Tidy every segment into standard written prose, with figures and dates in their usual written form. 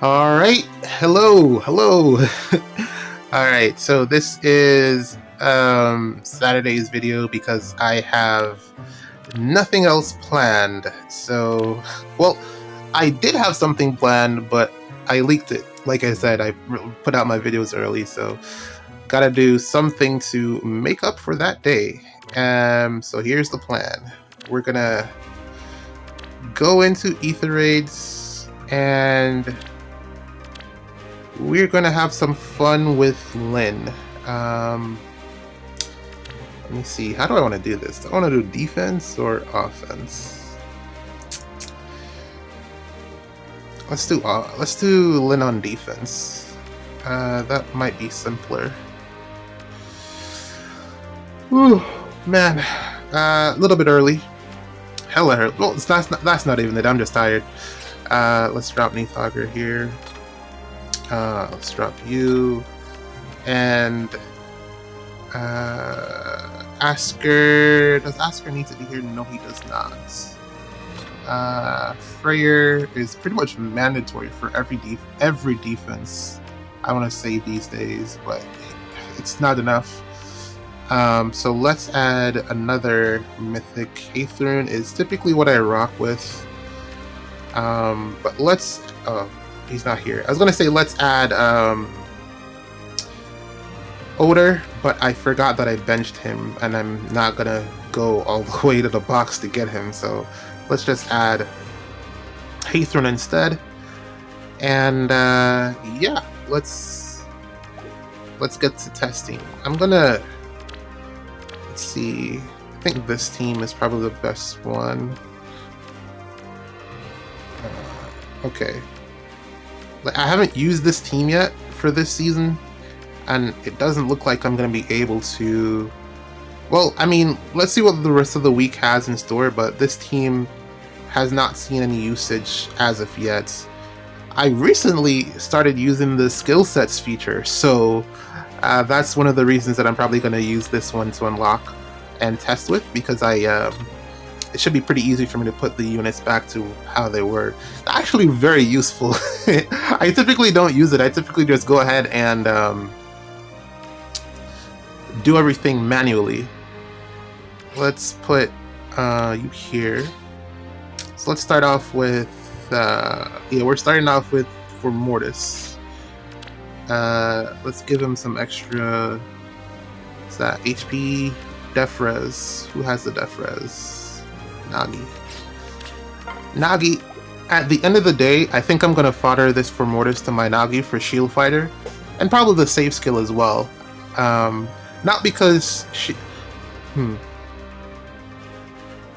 All right, hello. All right, so this is Saturday's video because I have nothing else planned. So, well, I did have something planned, but I leaked it. Like I said, I put out my videos early, so gotta do something to make up for that day. So here's the plan. We're gonna go into Ether Raids and we're gonna have some fun with Lynn. Let me see. How do I want to do this? Do I want to do defense or offense? Let's do Lynn on defense. That might be simpler. Whew, man, a little bit early. Hella early. Well, that's not even it. I'm just tired. Let's drop Neathauger here. Let's drop you. And Asker. Does Asker need to be here? No, he does not. Freyr is pretty much mandatory for every defense. I want to say these days, but it's not enough. So let's add another mythic. Hathorn is typically what I rock with. But let's. Oh, he's not here. I was gonna say let's add Odor, but I forgot that I benched him, and I'm not gonna go all the way to the box to get him. So let's just add Hathorn instead. And yeah, let's get to testing. I'm gonna. Let's see. I think this team is probably the best one. Okay. I haven't used this team yet for this season, and it doesn't look like I'm going to be able to... Well, I mean, let's see what the rest of the week has in store, but this team has not seen any usage as of yet. I recently started using the skill sets feature, so that's one of the reasons that I'm probably going to use this one to unlock and test with, because it should be pretty easy for me to put the units back to how they were. Actually very useful. I typically don't use it. I typically just go ahead and do everything manually. Let's put you here. So let's start off with we're starting off with Fomortiis. Let's give him some extra. What's that? HP, Def Res. Who has the Def Res? Nagi. At the end of the day, I think I'm gonna fodder this Fomortiis to my Nagi for Shield Fighter, and probably the save skill as well. Not because she.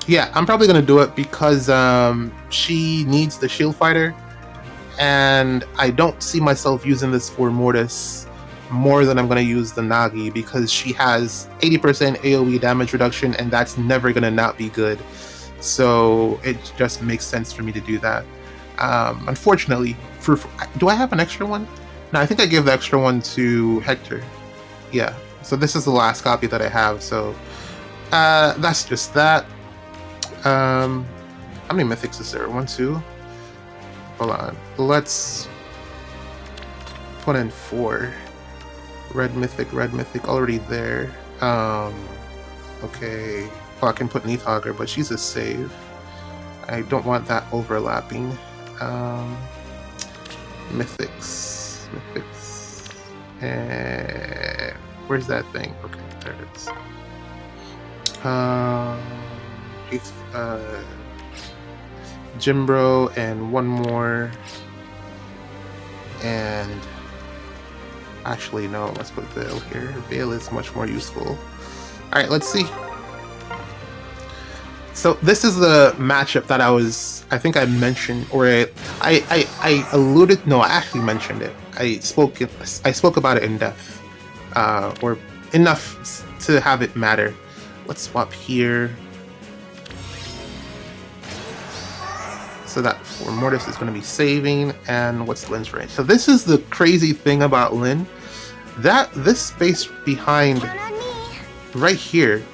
Yeah, I'm probably gonna do it because she needs the Shield Fighter, and I don't see myself using this Fomortiis more than I'm gonna use the Nagi, because she has 80% AoE damage reduction, and that's never gonna not be good. So it just makes sense for me to do that. Unfortunately, do I have an extra one? No, I think I gave the extra one to Hector. Yeah, so this is the last copy that I have, so that's just that. How many mythics is there? 1, 2? Hold on. Let's put in 4. Red mythic, already there. Okay. Oh, I can put Neathauger, but she's a save. I don't want that overlapping. Mythics. And where's that thing? Okay, there it is. Jimbro and one more. And actually, no, let's put Veil here. Veil is much more useful. Alright, let's see. So this is the matchup that I think I mentioned, or I alluded. No, I actually mentioned it. I spoke about it in depth, or enough to have it matter. Let's swap here. So that Fomortiis is going to be saving, and what's Lynn's range? So this is the crazy thing about Lynn, that this space behind right here,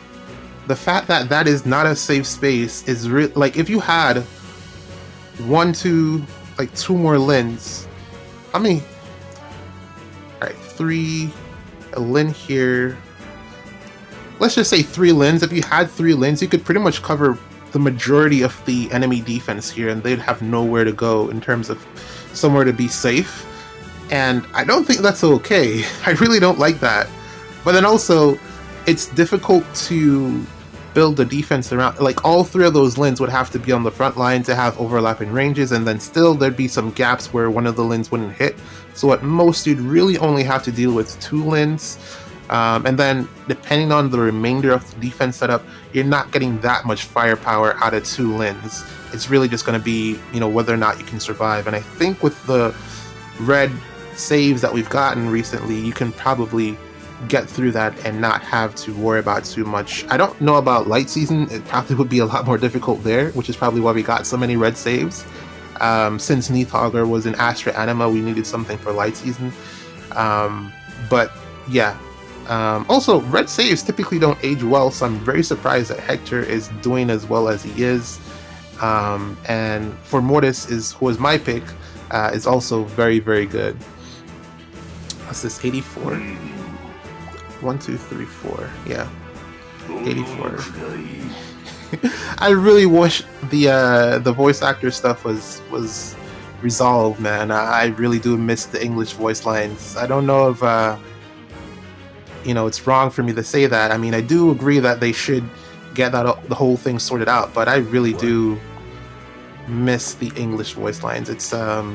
the fact that that is not a safe space is like, if you had 2 more Lyns, How many? Alright, 3. A Lin here. Let's just say 3 Lins. If you had 3 Lins, you could pretty much cover the majority of the enemy defense here, and they'd have nowhere to go in terms of somewhere to be safe. And I don't think that's okay. I really don't like that. But then also, it's difficult to build the defense around. Like, all 3 of those Lins would have to be on the front line to have overlapping ranges, and then still there'd be some gaps where one of the Lins wouldn't hit. So at most, you'd really only have to deal with 2 Lins. And then, depending on the remainder of the defense setup, you're not getting that much firepower out of 2 Lins. It's really just going to be, you know, whether or not you can survive. And I think with the red saves that we've gotten recently, you can probably get through that and not have to worry about too much. I don't know about light season. It probably would be a lot more difficult there, which is probably why we got so many red saves. Since Neathogger was an Astra anima, we needed something for light season. But yeah. Also, red saves typically don't age well, so I'm very surprised that Hector is doing as well as he is. And Fomortiis, who was my pick, is also very, very good. What's this? 84? 1, 2, 3, 4. Yeah, 84. I really wish the voice actor stuff was resolved, man. I really do miss the English voice lines. I don't know if you know, it's wrong for me to say that. I mean, I do agree that they should get the whole thing sorted out, but I really do miss the English voice lines. It's yeah,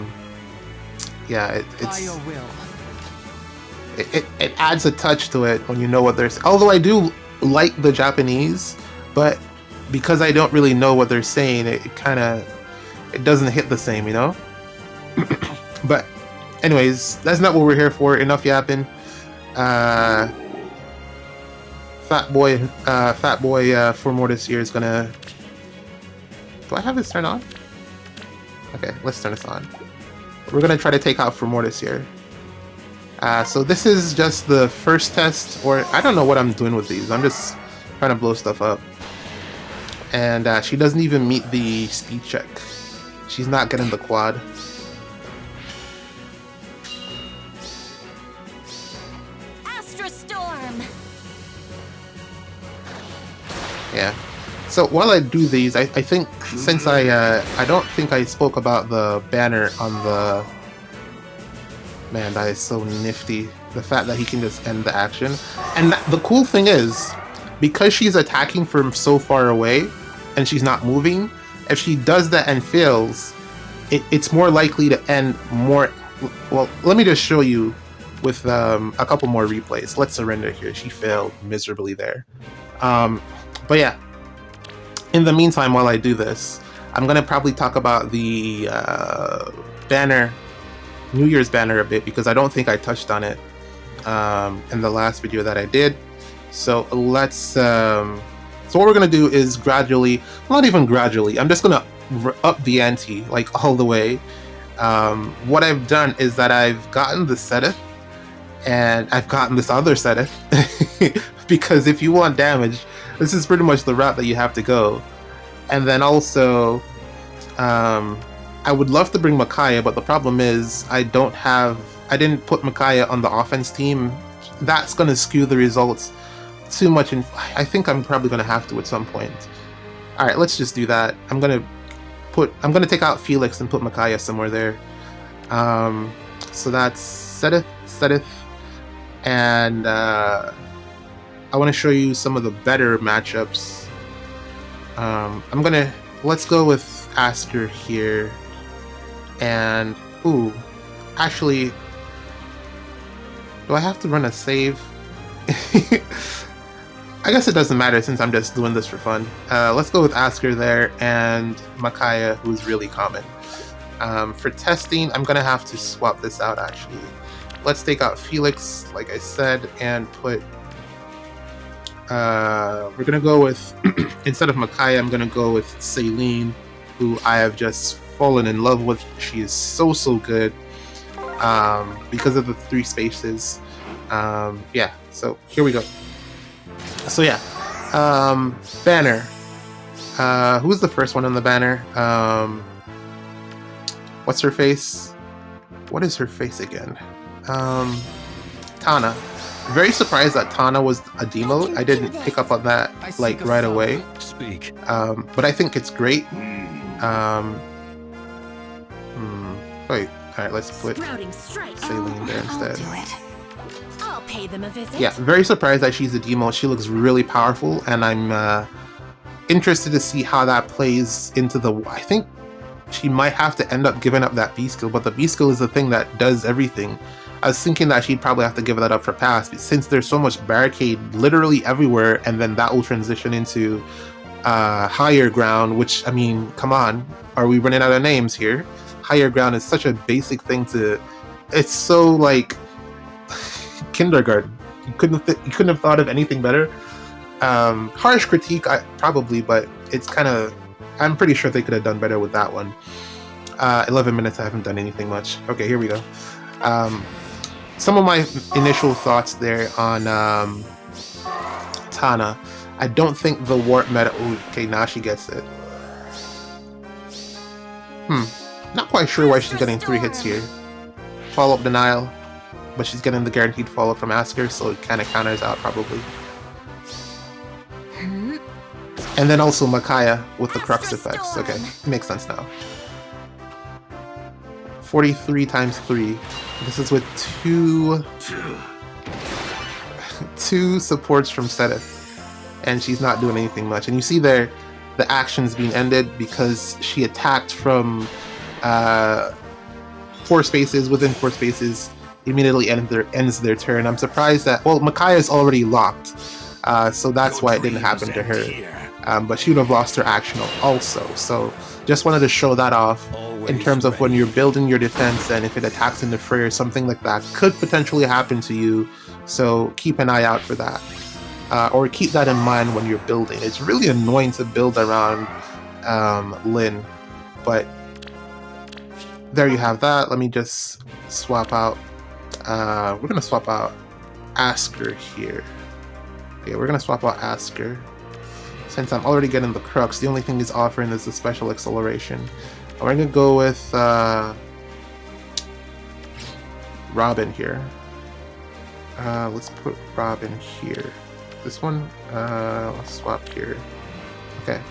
it adds a touch to it when you know what they're saying. Although I do like the Japanese, but because I don't really know what they're saying, it doesn't hit the same, you know. But anyways, that's not what we're here for. Enough yapping. Fat boy Fomortiis here is gonna. Do I have this turned on? Okay, let's turn this on. We're gonna try to take out Fomortiis here. So this is just the first test, or I don't know what I'm doing with these. I'm just trying to blow stuff up. And she doesn't even meet the speed check. She's not getting the quad. Astra storm. Yeah. So while I do these, I think since I don't think I spoke about the banner on the. Man, that is so nifty. The fact that he can just end the action. And the cool thing is, because she's attacking from so far away, and she's not moving, if she does that and fails, it's more likely to end more. Well, let me just show you with a couple more replays. Let's surrender here. She failed miserably there. But yeah, in the meantime, while I do this, I'm going to probably talk about the banner, New Year's banner a bit, because I don't think I touched on it in the last video that I did. So let's so what we're gonna do is gradually, not even gradually, I'm just gonna up the ante like all the way. What I've done is that I've gotten the Seteth and I've gotten this other Seteth because if you want damage, this is pretty much the route that you have to go. And then also I would love to bring Micaiah, but the problem is I didn't put Micaiah on the offense team. That's going to skew the results too much, and I think I'm probably going to have to at some point. All right, let's just do that. I'm going to take out Felix and put Micaiah somewhere there. So that's Seteth, and I want to show you some of the better matchups. Let's go with Astra here. And, ooh, actually, do I have to run a save? I guess it doesn't matter since I'm just doing this for fun. Let's go with Astra there and Micaiah, who's really common. For testing, I'm going to have to swap this out, actually. Let's take out Felix, like I said, and put... we're going to go with... instead of Micaiah, I'm going to go with Celine, who I have just fallen in love with. She is so good because of the 3 spaces. Yeah, so here we go. So yeah, banner. Who's the first one on the banner? What's her face? What is her face again? Tana. Very surprised that Tana was a demote. I didn't pick up on that like right away. Speak. But I think it's great. Wait, alright, let's put Saline there instead. I'll pay them a visit. Yeah, very surprised that she's a demote. She looks really powerful, and I'm interested to see how that plays into the... I think she might have to end up giving up that B skill, but the B skill is the thing that does everything. I was thinking that she'd probably have to give that up for pass, since there's so much barricade literally everywhere, and then that will transition into higher ground, which, I mean, come on, are we running out of names here? Higher ground is such a basic thing to... It's so, like, kindergarten. You couldn't have thought of anything better. Harsh critique, probably, but it's kind of... I'm pretty sure they could have done better with that one. 11 minutes, I haven't done anything much. Okay, here we go. Some of my initial thoughts there on Tana. I don't think the warp meta... Ooh, okay, now she gets it. Not quite sure why she's getting 3 hits here. Follow-up denial, but she's getting the guaranteed follow-up from Astra, so it kind of counters out probably. And then also Makaya with the Crux effects. Okay, makes sense now. 43 times 3. This is with two supports from Seteth, and she's not doing anything much. And you see there, the action's being ended because she attacked from 4 spaces, within 4 spaces, immediately ends their turn. I'm surprised that, well, Makaya's already locked, so that's why it didn't happen to her. But she would have lost her action also. So just wanted to show that off in terms of when you're building your defense, and if it attacks in the fray or something like that could potentially happen to you. So keep an eye out for that. Or keep that in mind when you're building. It's really annoying to build around Lyn, but there you have that. Let me just swap out. We're gonna swap out Asker here. Yeah, we're gonna swap out Asker. Since I'm already getting the Crux, the only thing he's offering is the special acceleration. And we're gonna go with Robin here. Let's put Robin here. This one, let's swap here. Okay.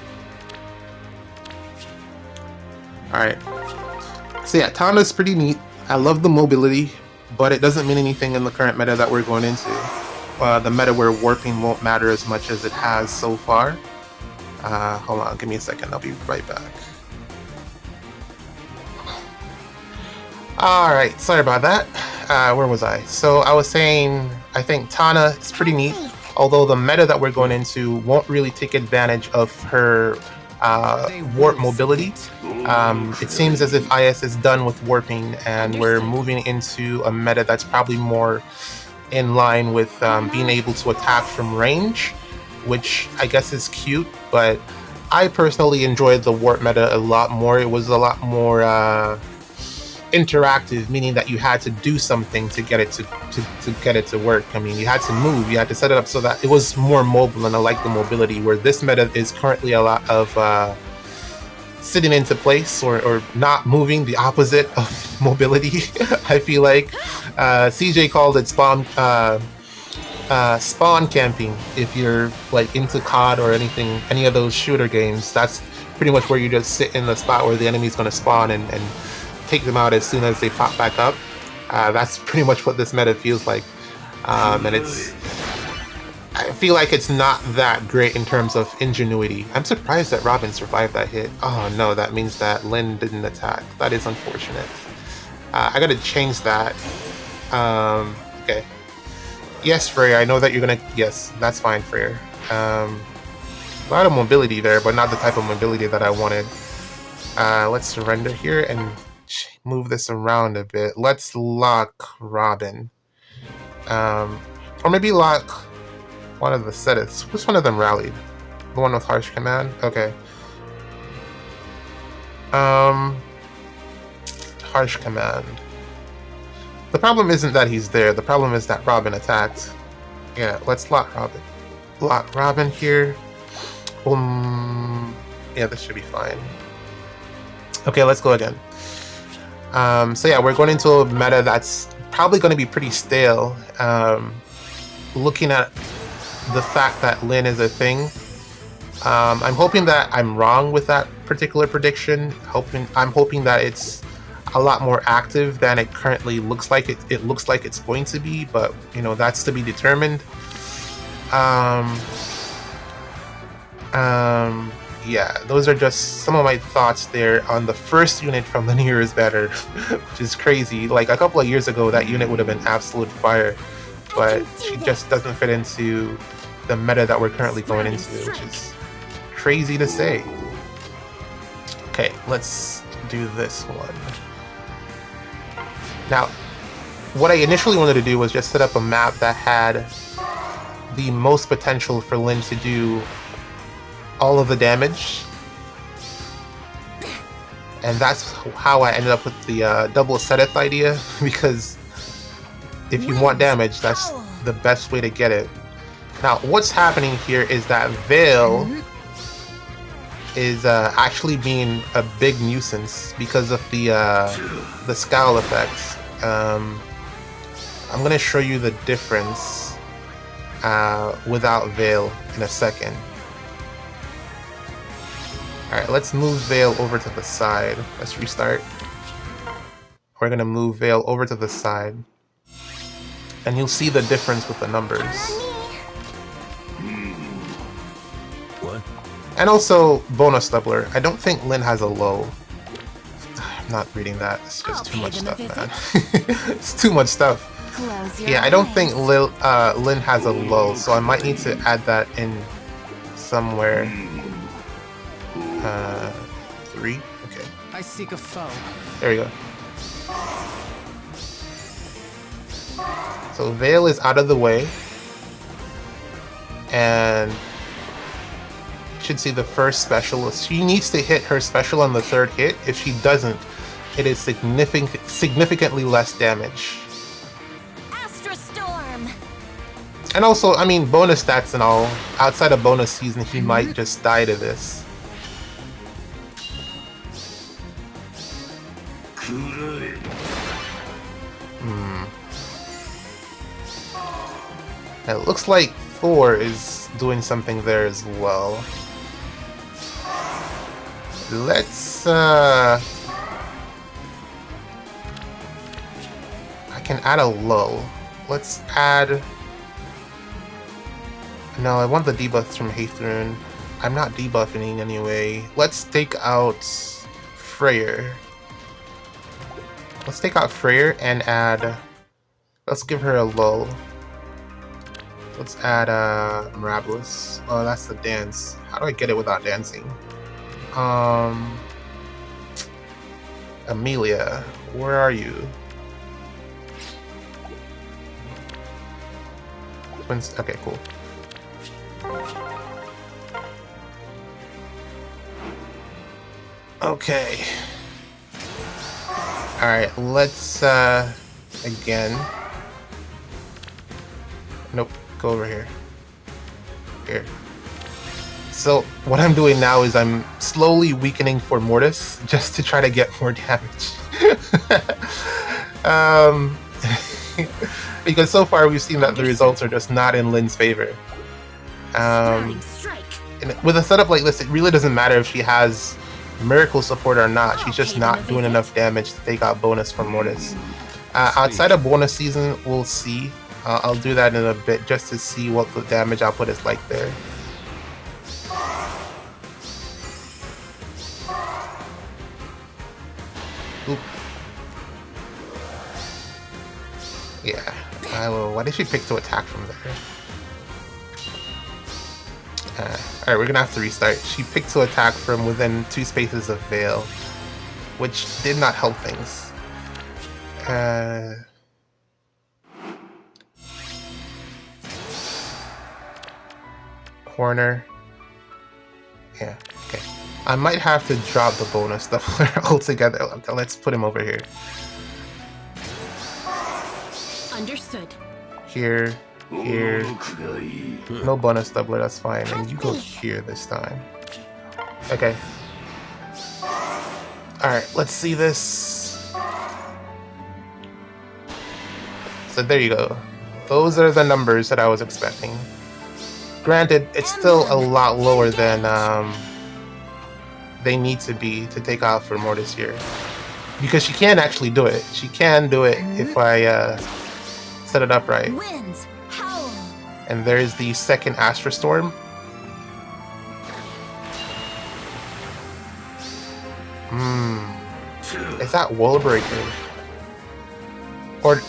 Alright. So yeah, Tana's pretty neat. I love the mobility, but it doesn't mean anything in the current meta that we're going into. The meta where warping won't matter as much as it has so far. Hold on, give me a second, I'll be right back. Alright, sorry about that. Where was I? So I was saying, I think Tana is pretty neat, although the meta that we're going into won't really take advantage of her warp mobility. It seems as if IS is done with warping, and we're moving into a meta that's probably more in line with being able to attack from range, which I guess is cute, but I personally enjoyed the warp meta a lot more. It was a lot more interactive, meaning that you had to do something to get it to get it to work. I mean, you had to move, you had to set it up so that it was more mobile, and I like the mobility, where this meta is currently a lot of sitting into place or not moving, the opposite of mobility. I feel like CJ called it spawn camping. If you're like into COD or any of those shooter games, that's pretty much where you just sit in the spot where the enemy's going to spawn and take them out as soon as they pop back up. That's pretty much what this meta feels like, and I feel like it's not that great in terms of ingenuity. I'm surprised that Robin survived that hit. Oh no, that means that Lyn didn't attack. That is unfortunate. I gotta change that. Okay. Yes, Freya, I know that you're gonna... Yes, that's fine, Freya. A lot of mobility there, but not the type of mobility that I wanted. Let's surrender here and move this around a bit. Let's lock Robin. Or maybe lock one of the Seteths. Which one of them rallied? The one with Harsh Command? Okay. Harsh Command. The problem isn't that he's there. The problem is that Robin attacked. Yeah, let's lock Robin. Lock Robin here. Yeah, this should be fine. Okay, let's go again. So yeah, we're going into a meta that's probably going to be pretty stale. Looking at the fact that Lin is a thing, I'm hoping that I'm wrong with that particular prediction. I'm hoping that it's a lot more active than it currently looks like. It looks like it's going to be, but you know, that's to be determined. Yeah, those are just some of my thoughts there on the first unit from the Near is Better, which is crazy. Like a couple of years ago, that unit would have been absolute fire, but she just doesn't fit into the meta that we're currently going into, which is crazy to say. Okay, let's do this one. Now, what I initially wanted to do was just set up a map that had the most potential for Lin to do all of the damage, and that's how I ended up with the double Seteth idea, because if you want damage, that's the best way to get it. Now, what's happening here is that Veil is actually being a big nuisance because of the scowl effects. I'm gonna show you the difference without Veil in a second. Alright, let's move Veil over to the side. Let's restart. We're gonna move Veil over to the side, and you'll see the difference with the numbers. What? And also, bonus doubler. I don't think Lin has a low. I'm not reading that. It's just too much stuff, man. It's too much stuff. Yeah, I don't think Lin has a low, so I might need to add that in somewhere. 3? Okay. I seek a foe. There we go. So Veil is out of the way, and you should see the first special. She needs to hit her special on the third hit. If she doesn't, it is significantly less damage. Astra storm. And also, I mean, bonus stats and all. Outside of bonus season, he might just die to this. It looks like Thor is doing something there as well. Let's I can add a low. Let's add... No, I want the debuffs from Hathorn. I'm not debuffing anyway. Let's take out Freyr. Let's take out Freyr and add... Let's give her a low. Let's add Miraculous. Oh, that's the dance. How do I get it without dancing? Amelia, where are you? Okay, cool. Okay. Alright, let's again. Nope. Go over here. Here. So what I'm doing now is I'm slowly weakening Fomortiis just to try to get more damage. Because so far we've seen that the results are just not in Lin's favor. And with a setup like this, it really doesn't matter if she has miracle support or not. She's just not doing enough damage to take out bonus from Fomortiis. Outside of bonus season, we'll see. I'll do that in a bit just to see what the damage output is like there. Oop. Yeah. Why did she pick to attack from there? Alright, we're gonna have to restart. She picked to attack from within 2 spaces of Veil, which did not help things. Corner. Yeah, okay. I might have to drop the bonus doubler altogether. Let's put him over here. Understood. Here, here. No bonus doubler, that's fine. And you go here this time. Okay. Alright, let's see this. So there you go. Those are the numbers that I was expecting. Granted, it's still a lot lower than they need to be to take out Fomortiis here. Because she can actually do it. She can do it if I set it up right. Winds howl. And there's the second Astra Storm. Is that Wall Breaker? Or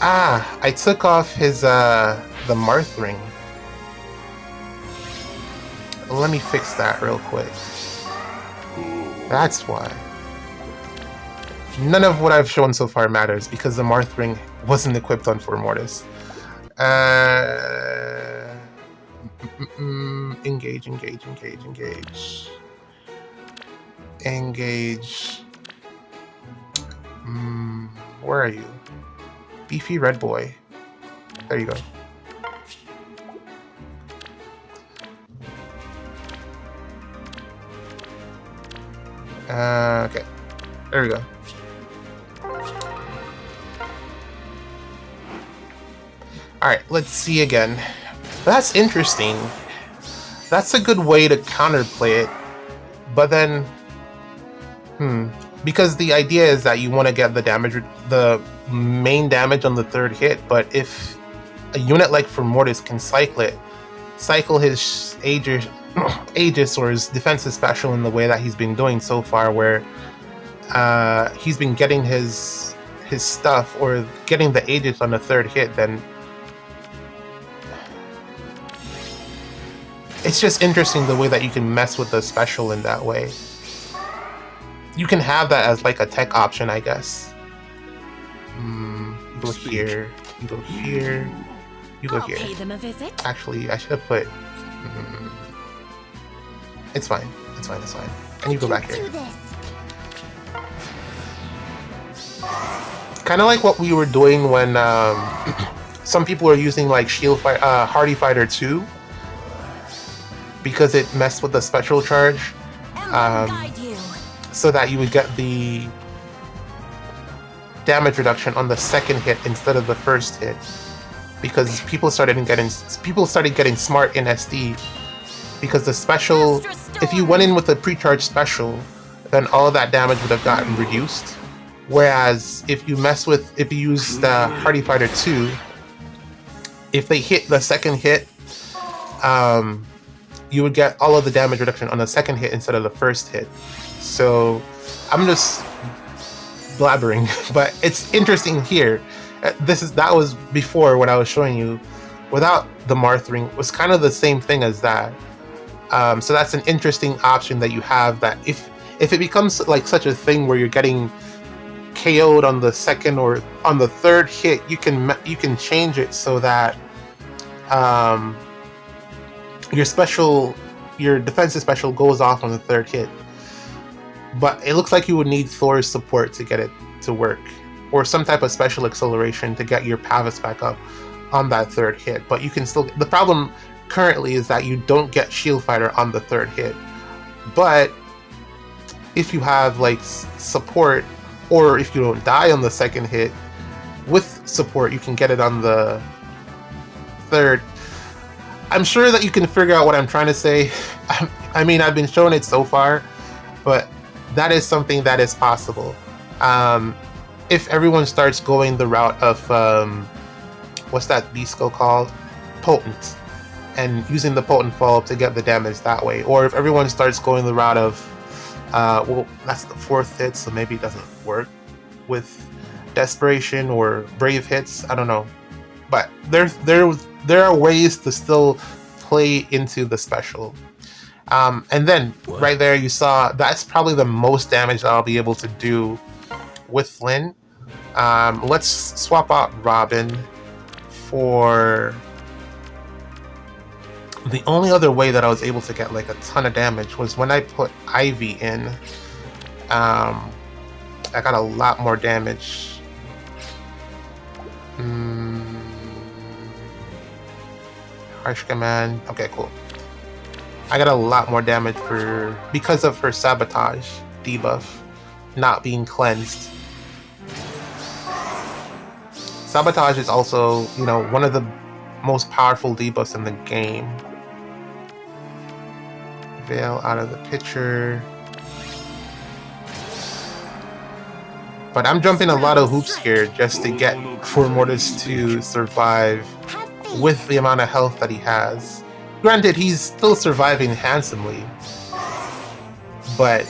I took off his the Marth ring. Let me fix that real quick. That's why. None of what I've shown so far matters because the Marth ring wasn't equipped on Fomortiis. Engage. Where are you? Beefy red boy. There you go. Okay. There we go. Alright, let's see again. That's interesting. That's a good way to counterplay it. But then... Because the idea is that you want to get the damage, the main damage on the third hit, but if a unit like Fomortiis can cycle his Aegis or his defensive special in the way that he's been doing so far, where he's been getting his stuff or getting the Aegis on the third hit, then it's just interesting the way that you can mess with the special in that way. You can have that as like a tech option, I guess. You go here, you go here, you go here. Pay them a visit. Actually, I should have put... It's fine. And you go back here. Kind of like what we were doing when some people are using like Hardy Fighter 2 because it messed with the special charge. So that you would get the damage reduction on the second hit instead of the first hit, because people started getting smart in SD, because the special, if you went in with a pre-charged special, then all of that damage would have gotten reduced. Whereas if you use the Hardy Fighter 2, if they hit the second hit, you would get all of the damage reduction on the second hit instead of the first hit. So I'm just blabbering, but it's interesting here. That was before when I was showing you without the Marth ring. It was kind of the same thing as that. So that's an interesting option that you have, that if it becomes like such a thing where you're getting KO'd on the second or on the third hit, you can change it so that your defensive special goes off on the third hit. But it looks like you would need Thor's support to get it to work, or some type of special acceleration to get your Pavis back up on that third hit. But you can still... The problem currently is that you don't get Shield Fighter on the third hit. But if you have like support, or if you don't die on the second hit, with support you can get it on the third. I'm sure that you can figure out what I'm trying to say. I mean, I've been showing it so far, but that is something that is possible. If everyone starts going the route of what's that beast skill called? Potent, and using the potent follow-up to get the damage that way. Or if everyone starts going the route of well, that's the fourth hit, so maybe it doesn't work with desperation or brave hits. I don't know, but there are ways to still play into the special. And then right there you saw that's probably the most damage that I'll be able to do with Lyn. Let's swap out Robin for... The only other way that I was able to get like a ton of damage was when I put Ivy in. I got a lot more damage. Harsh Command. Okay, cool. I got a lot more damage because of her sabotage debuff not being cleansed. Sabotage is also, you know, one of the most powerful debuffs in the game. Veil out of the picture. But I'm jumping a lot of hoops here just to get Fomortiis to survive with the amount of health that he has. Granted, he's still surviving handsomely, but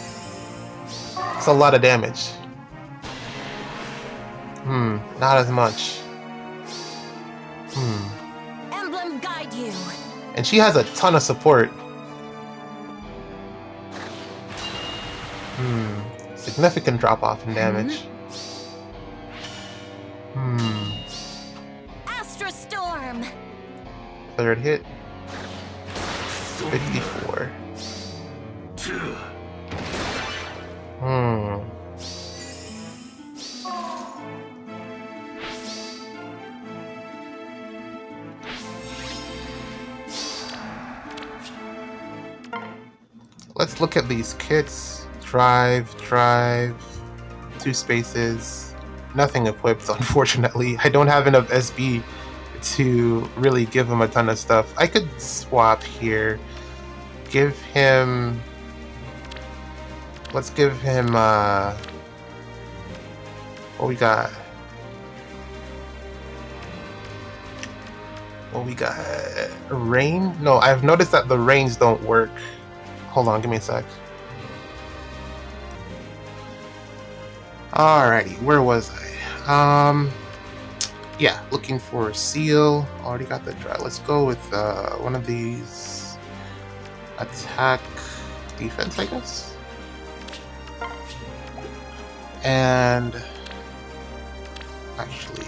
it's a lot of damage. Not as much. Emblem guide you. And she has a ton of support. Significant drop off in damage. Astra storm. Third hit. 54. Let's look at these kits. Drive, 2 spaces. Nothing equipped, unfortunately. I don't have enough SB to really give him a ton of stuff. I could swap here. Give him... Let's give him, what we got? What we got? Rain? No, I've noticed that the rains don't work. Hold on, give me a sec. Alrighty, where was I? Yeah, looking for a seal. Already got the dry. Let's go with one of these. Attack, defense, I guess. And actually,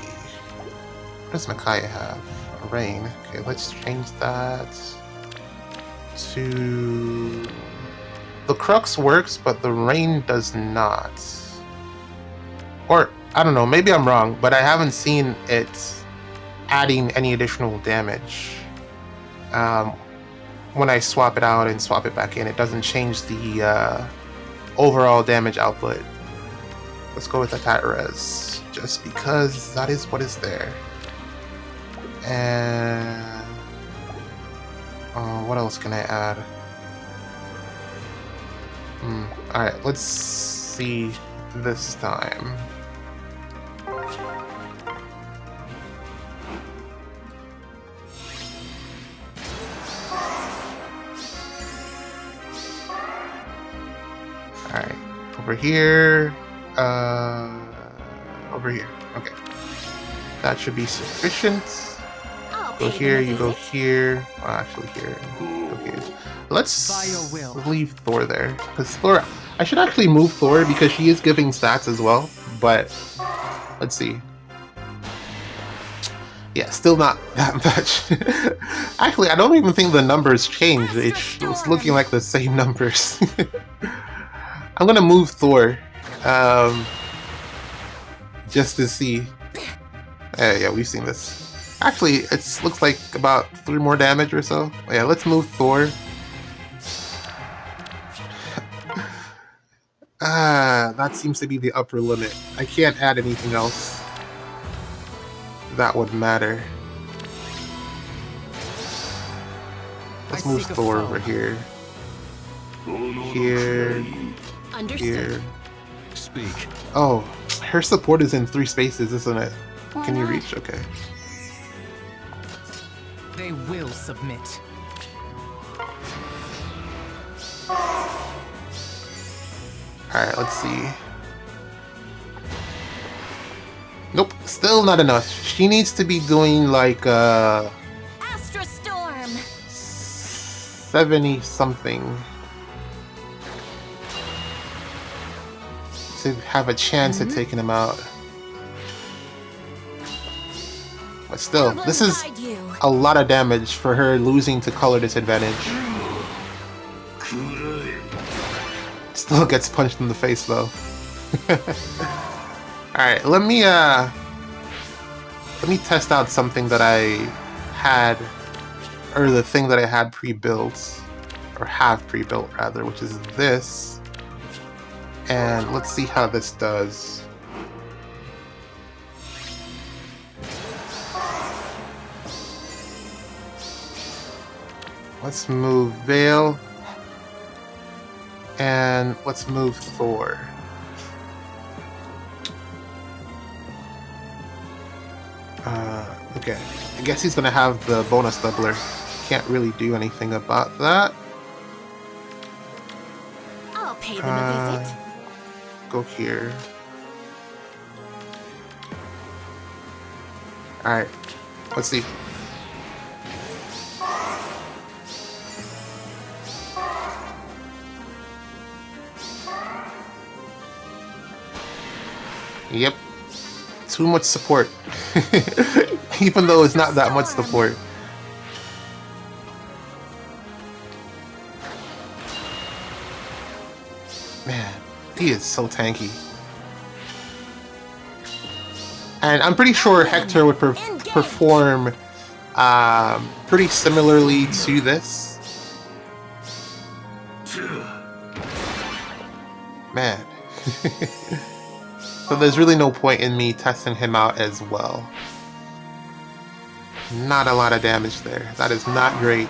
what does Micaiah have? A rain. Okay, let's change that to... The Crux works, but the rain does not. Or, I don't know, maybe I'm wrong, but I haven't seen it adding any additional damage. When I swap it out and swap it back in, it doesn't change the overall damage output. Let's go with attack res, just because that is what is there. And what else can I add? Alright, let's see this time. Alright, over here. Over here. Okay. That should be sufficient. Go here, you go here. Well, actually here. Okay. Let's leave Thor there. Because Thor... I should actually move Thor because she is giving stats as well. But... let's see. Yeah, still not that much. Actually, I don't even think the numbers changed. It's looking like the same numbers. I'm gonna move Thor. Just to see. Yeah, we've seen this. Actually, it looks like about 3 more damage or so. Yeah, let's move Thor. That seems to be the upper limit. I can't add anything else that would matter. Let's move Thor over here. Here. Here. Speak. Oh, her support is in 3 spaces, isn't it? Can you reach? Okay. They will submit. Alright, let's see. Nope, still not enough. She needs to be doing like Astra storm. 70 something to have a chance at taking him out. But still, this is a lot of damage for her losing to color disadvantage. Still gets punched in the face though. Alright, let me test out something that I had, or the thing that I had pre-built, or have pre-built rather, which is this. And let's see how this does. Let's move Vale. And let's move Thor. Okay. I guess he's gonna have the bonus doubler. Can't really do anything about that. I'll pay them a visit. Go here. Alright. Let's see. Yep. Too much support. Even though it's not that much support. Man, he is so tanky. And I'm pretty sure Hector would perform pretty similarly to this. Man. So there's really no point in me testing him out as well. Not a lot of damage there. That is not great.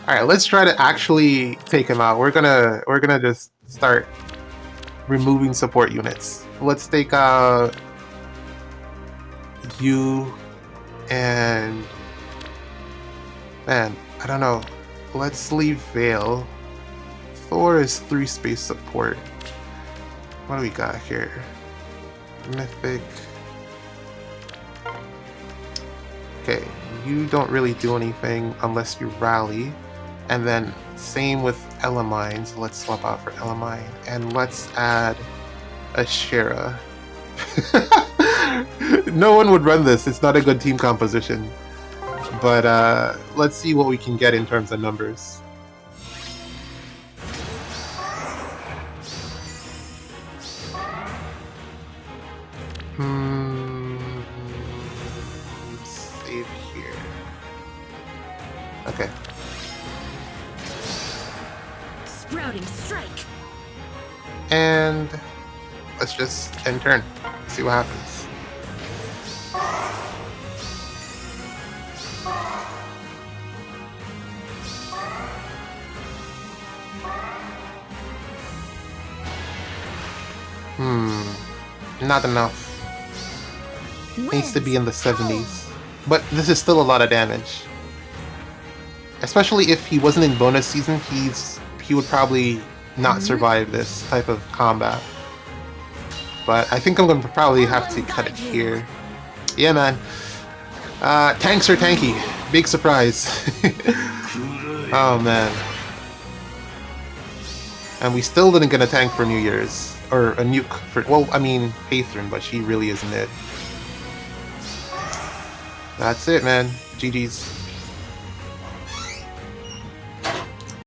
Alright, let's try to actually take him out. We're gonna just start removing support units. Let's take you and man, I don't know. Let's leave Vale. Thor is 3 space support. What do we got here? Mythic. Okay, you don't really do anything unless you rally. And then same with Elamine, so let's swap out for Elamine. And let's add a Shera. No one would run this, it's not a good team composition. But let's see what we can get in terms of numbers. Save here. Okay. Sprouting strike. And let's just end turn. See what happens. Not enough. Needs to be in the 70s. But this is still a lot of damage. Especially if he wasn't in bonus season, he would probably not survive this type of combat. But I think I'm going to probably have to cut it here. Yeah, man. Tanks are tanky. Big surprise. Oh, man. And we still didn't get a tank for New Year's. Or a nuke for... Well, I mean, Hathrin, but she really isn't it. That's it, man. GG's.